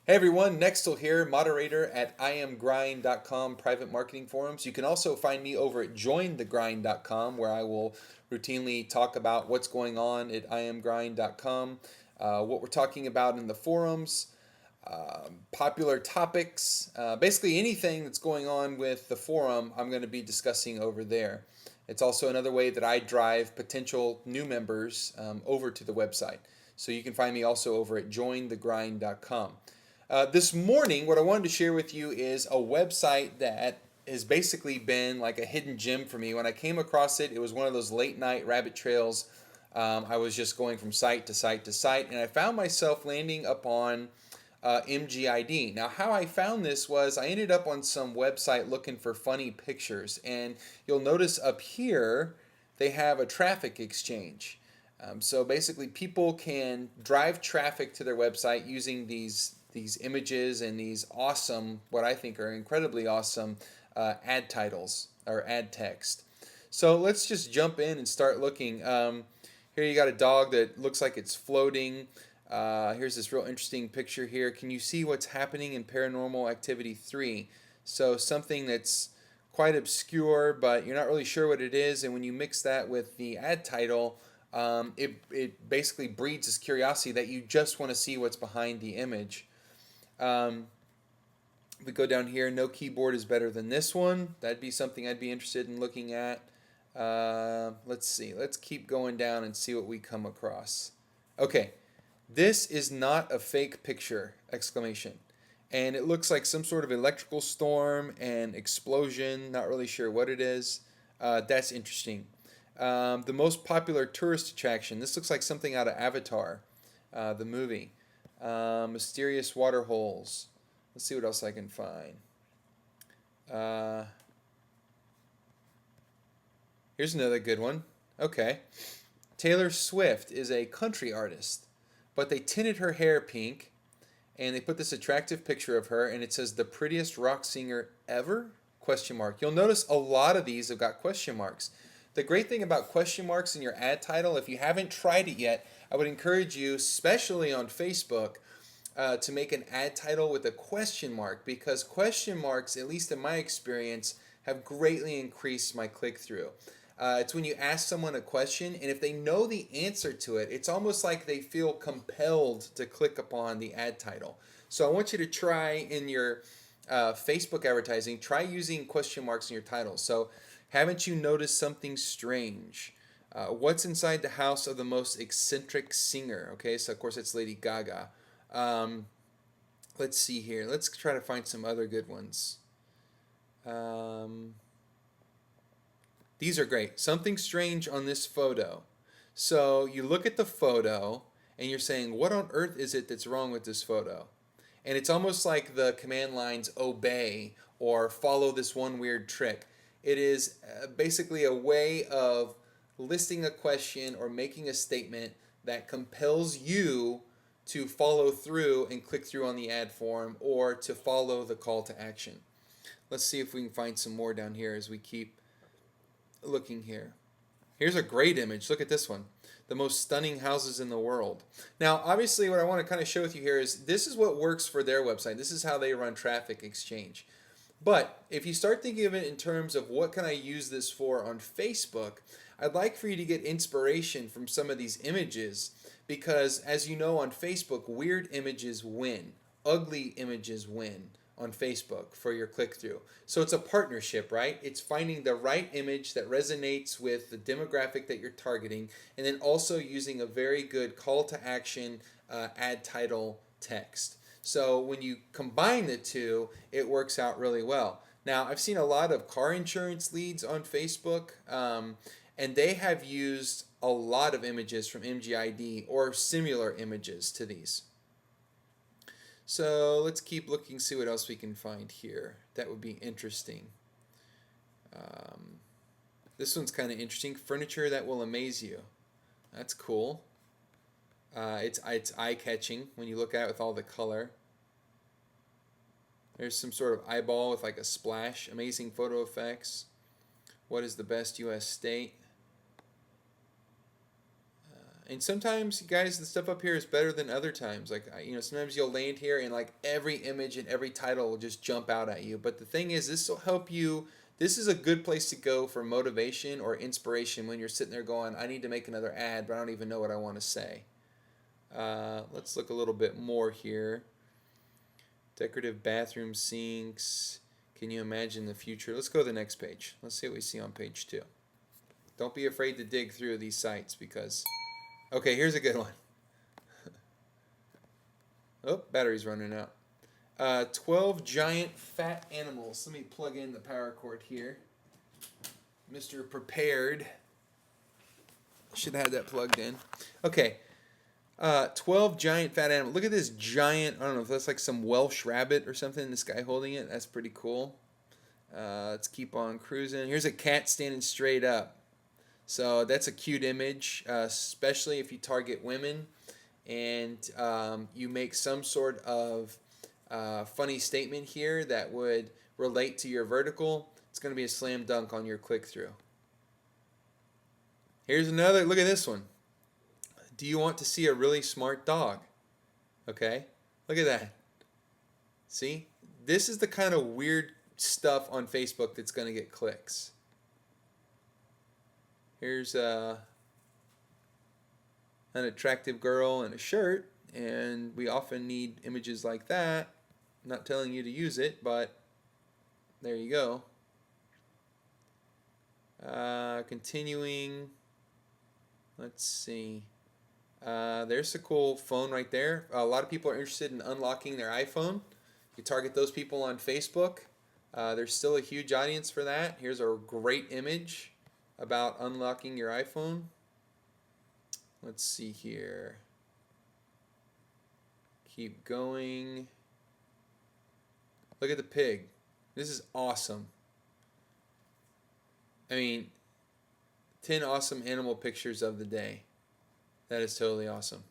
Hey everyone, Nextel here, moderator at iamgrind.com private marketing forums. You can also find me over at jointhegrind.com where I will routinely talk about what's going on at iamgrind.com, what we're talking about in the forums, popular topics, basically anything that's going on with the forum, I'm going to be discussing over there. It's also another way that I drive potential new members over to the website. So you can find me also over at jointhegrind.com. This morning, what I wanted to share with you is a website that has basically been like a hidden gem for me. When I came across it, it was one of those late night rabbit trails. I was just going from site to site to site, and I found myself landing upon MGID. Now, how I found this was I ended up on some website looking for funny pictures, and you'll notice up here they have a traffic exchange. So basically, people can drive traffic to their website using these images and these awesome, what I think are incredibly awesome ad titles or ad text. So let's just jump in and start looking. Here you got a dog that looks like it's floating. Here's this real interesting picture here. Can you see what's happening in Paranormal Activity 3? So something that's quite obscure, but you're not really sure what it is. And when you mix that with the ad title, it basically breeds this curiosity that you just want to see what's behind the image. Um, we go down here, no keyboard is better than this one. That'd be something I'd be interested in looking at. Let's see. Let's keep going down and see what we come across. Okay, this is not a fake picture! Exclamation. And it looks like some sort of electrical storm and explosion. Not really sure what it is. That's interesting. The most popular tourist attraction. This looks like something out of Avatar, the movie. Mysterious water holes. Let's see what else I can find. Uh, Here's another good one. Okay. Taylor Swift is a country artist, but they tinted her hair pink and they put this attractive picture of her and it says the prettiest rock singer ever? Question mark. You'll notice a lot of these have got question marks. The great thing about question marks in your ad title, if you haven't tried it yet, I would encourage you, especially on Facebook, to make an ad title with a question mark because question marks, at least in my experience, have greatly increased my click through. It's when you ask someone a question, and if they know the answer to it, it's almost like they feel compelled to click upon the ad title. So I want you to try in your Facebook advertising, try using question marks in your title. So, haven't you noticed something strange? What's inside the house of the most eccentric singer? Okay, so of course it's Lady Gaga. Um, let's see here. Let's try to find some other good ones. Um, these are great. Something strange on this photo. So you look at the photo and you're saying, what on earth is it that's wrong with this photo? And it's almost like the command lines obey or follow this one weird trick. It is basically a way of listing a question or making a statement that compels you to follow through and click through on the ad form or to follow the call to action. Let's see if we can find some more down here as we keep looking here. Here's a great image. Look at this one. The most stunning houses in the world. Now, obviously, what I want to kind of show with you here is this is what works for their website. This is how they run Traffic Exchange. But if you start thinking of it in terms of what can I use this for on Facebook, I'd like for you to get inspiration from some of these images because, as you know, on Facebook, weird images win, ugly images win on Facebook for your click through. So it's a partnership, right? It's finding the right image that resonates with the demographic that you're targeting and then also using a very good call to action ad title text. So when you combine the two, it works out really well. Now, I've seen a lot of car insurance leads on Facebook, and they have used a lot of images from MGID or similar images to these. So let's keep looking, see what else we can find here. That would be interesting. Um, this one's kind of interesting. Furniture that will amaze you. That's cool. It's eye catching when you look at it with all the color. There's some sort of eyeball with like a splash. Amazing photo effects. What is the best U.S. state? And sometimes, guys, the stuff up here is better than other times. Like, sometimes you'll land here and like every image and every title will just jump out at you. But the thing is, this will help you. This is a good place to go for motivation or inspiration when you're sitting there going, I need to make another ad, but I don't even know what I want to say. Let's look a little bit more here. Decorative bathroom sinks. Can you imagine the future? Let's go to the next page. Let's see what we see on page 2. Don't be afraid to dig through these sites because... Okay, here's a good one. Oh, battery's running out. 12 giant fat animals. Let me plug in the power cord here. Mr. Prepared. Should have had that plugged in. Okay. 12 giant fat animals. Look at this giant, I don't know if that's like some Welsh rabbit or something, this guy holding it. That's pretty cool. Let's keep on cruising. Here's a cat standing straight up. So that's a cute image, especially if you target women and you make some sort of funny statement here that would relate to your vertical. It's going to be a slam dunk on your click-through. Here's another, look at this one. Do you want to see a really smart dog? Okay, look at that. See, this is the kind of weird stuff on Facebook that's going to get clicks. Here's an attractive girl in a shirt, and we often need images like that. I'm not telling you to use it, but there you go. Continuing, let's see. There's a cool phone right there. A lot of people are interested in unlocking their iPhone. You target those people on Facebook. There's still a huge audience for that. Here's a great image about unlocking your iPhone. Let's see here. Keep going. Look at the pig. This is awesome. I mean, 10 awesome animal pictures of the day. That is totally awesome.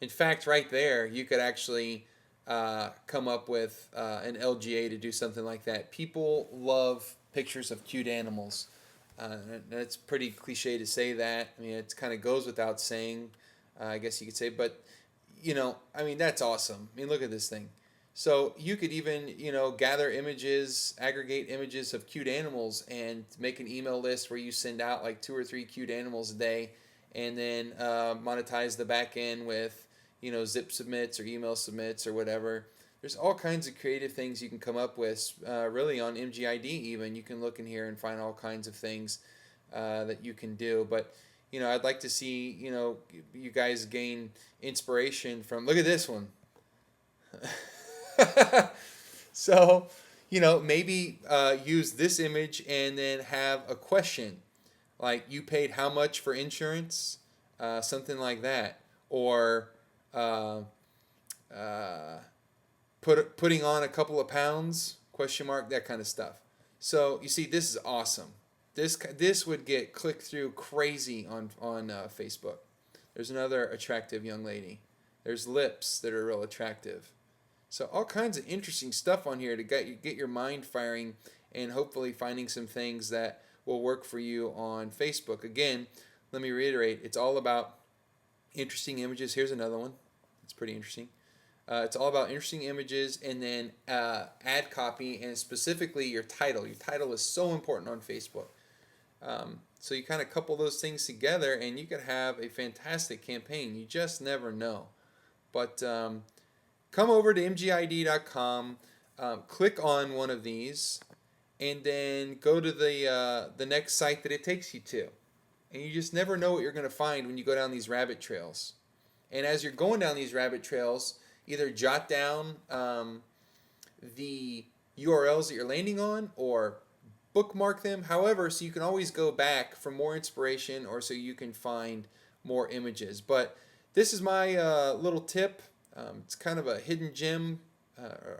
In fact, right there, you could actually come up with an LGA to do something like that. People love pictures of cute animals. That's pretty cliche to say that. I mean, it kind of goes without saying, I guess you could say. But, I mean, that's awesome. I mean, look at this thing. So you could even, gather images, aggregate images of cute animals and make an email list where you send out like 2 or 3 cute animals a day and then monetize the back end with, zip submits or email submits or whatever. There's all kinds of creative things you can come up with, really on MGID even. You can look in here and find all kinds of things that you can do. But, I'd like to see, you guys gain inspiration from, look at this one. So, maybe use this image and then have a question. Like, you paid how much for insurance? Something like that. Or putting on a couple of pounds, question mark, that kind of stuff. So you see, this is awesome. This would get clicked through crazy on Facebook. There's another attractive young lady. There's lips that are real attractive. So all kinds of interesting stuff on here to get your mind firing and hopefully finding some things that will work for you on Facebook. Again, let me reiterate, it's all about interesting images. Here's another one. It's pretty interesting. It's all about interesting images and then ad copy and specifically your title. Your title is so important on Facebook. So you kind of couple those things together and you could have a fantastic campaign. You just never know. But come over to mgid.com, click on one of these, and then go to the next site that it takes you to. And you just never know what you're going to find when you go down these rabbit trails. And as you're going down these rabbit trails, either jot down the URLs that you're landing on or bookmark them. However, so you can always go back for more inspiration or so you can find more images. But this is my little tip. It's kind of a hidden gem.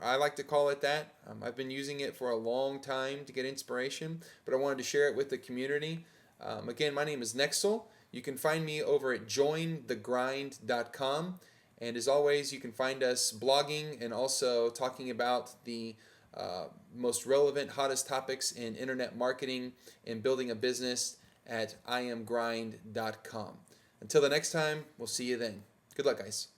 I like to call it that. I've been using it for a long time to get inspiration, but I wanted to share it with the community. Again, my name is Nexel. You can find me over at jointhegrind.com. And as always, you can find us blogging and also talking about the most relevant, hottest topics in internet marketing and building a business at iamgrind.com. Until the next time, we'll see you then. Good luck, guys.